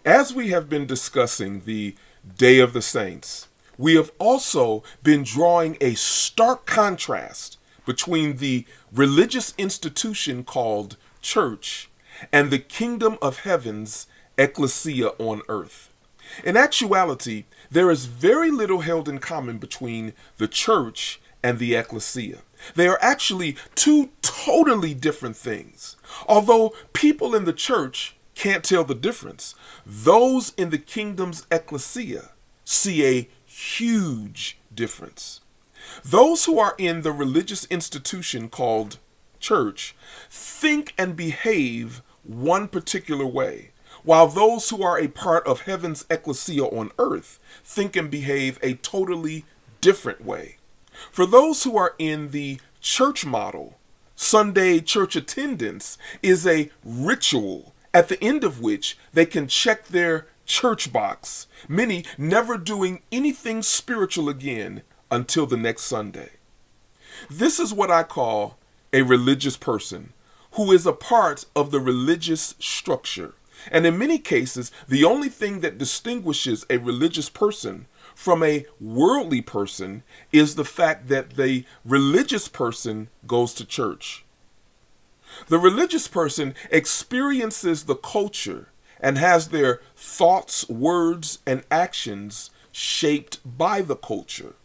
As we have been discussing the Day of the Saints, we have also been drawing a stark contrast between the religious institution called church and the kingdom of heaven's Ekklesia on earth. In actuality, there is very little held in common between the church and the Ekklesia. They are actually two totally different things. Although people in the church can't tell the difference, those in the kingdom's Ekklesia see a huge difference. Those who are in the religious institution called church think and behave one particular way, while those who are a part of heaven's Ekklesia on earth think and behave a totally different way. For those who are in the church model, Sunday church attendance is a ritual at the end of which they can check their church box, many never doing anything spiritual again until the next Sunday. This is what I call a religious person who is a part of the religious structure. And in many cases, the only thing that distinguishes a religious person from a worldly person is the fact that the religious person goes to church. The religious person experiences the culture and has their thoughts, words, and actions shaped by the culture.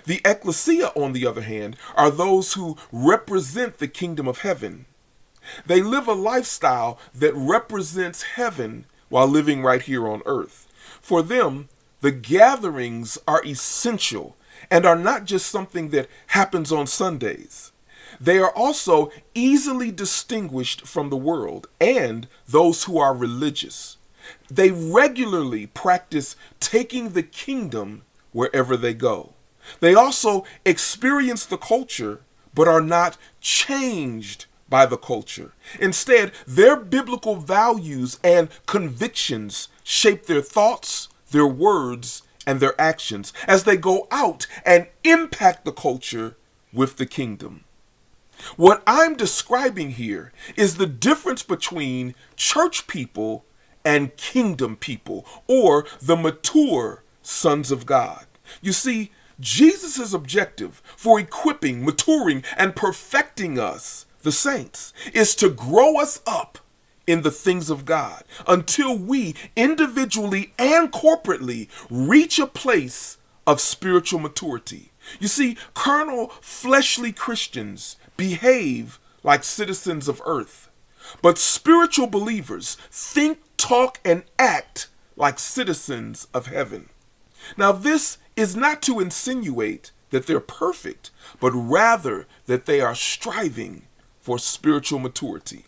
The Ekklesia, on the other hand, are those who represent the kingdom of heaven. They live a lifestyle that represents heaven while living right here on earth. For them, the gatherings are essential and are not just something that happens on Sundays. They are also easily distinguished from the world and those who are religious. They regularly practice taking the kingdom wherever they go. They also experience the culture but are not changed by the culture. Instead, their biblical values and convictions shape their thoughts, their words, and their actions as they go out and impact the culture with the kingdom. What I'm describing here is the difference between church people and kingdom people, or the mature sons of God. You see, Jesus' objective for equipping, maturing, and perfecting us, the saints, is to grow us up in the things of God until we individually and corporately reach a place of spiritual maturity. You see, carnal, fleshly Christians behave like citizens of earth, but spiritual believers think, talk, and act like citizens of heaven. Now, this is not to insinuate that they're perfect, but rather that they are striving for spiritual maturity.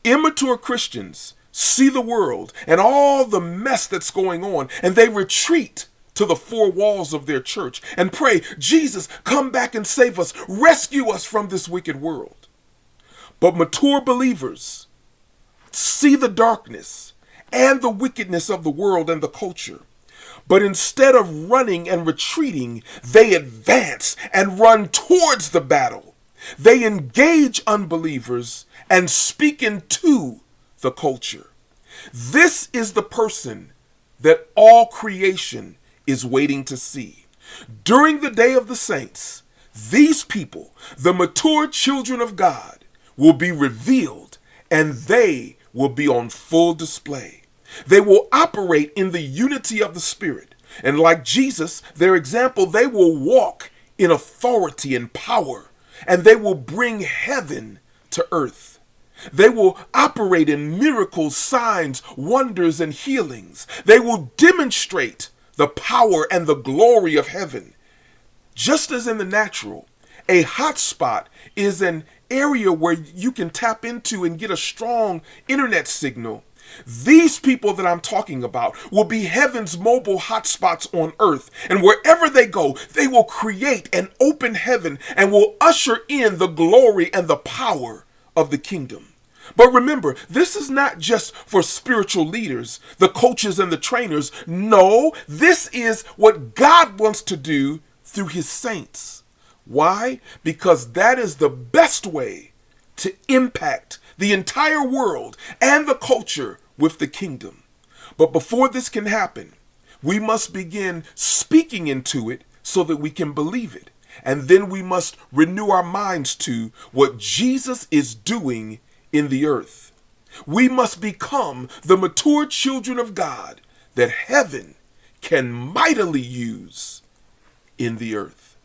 Immature Christians see the world and all the mess that's going on, and they retreat to the four walls of their church and pray, Jesus, come back and save us, rescue us from this wicked world. But mature believers see the darkness and the wickedness of the world and the culture. But instead of running and retreating, they advance and run towards the battle. They engage unbelievers and speak into the culture. This is the person that all creation is waiting to see. During the day of the saints, these people, the mature children of God, will be revealed and they will be on full display. They will operate in the unity of the Spirit. And like Jesus, their example, they will walk in authority and power, and they will bring heaven to earth. They will operate in miracles, signs, wonders, and healings. They will demonstrate the power and the glory of heaven. Just as in the natural, a hot spot is an area where you can tap into and get a strong internet signal. These people that I'm talking about will be heaven's mobile hotspots on earth, and wherever they go, they will create an open heaven and will usher in the glory and the power of the kingdom. But remember, this is not just for spiritual leaders, the coaches and the trainers. No, this is what God wants to do through his saints. Why? Because that is the best way to impact the entire world and the culture with the kingdom. But before this can happen, we must begin speaking into it so that we can believe it. And then we must renew our minds to what Jesus is doing in the earth. We must become the mature children of God that heaven can mightily use in the earth.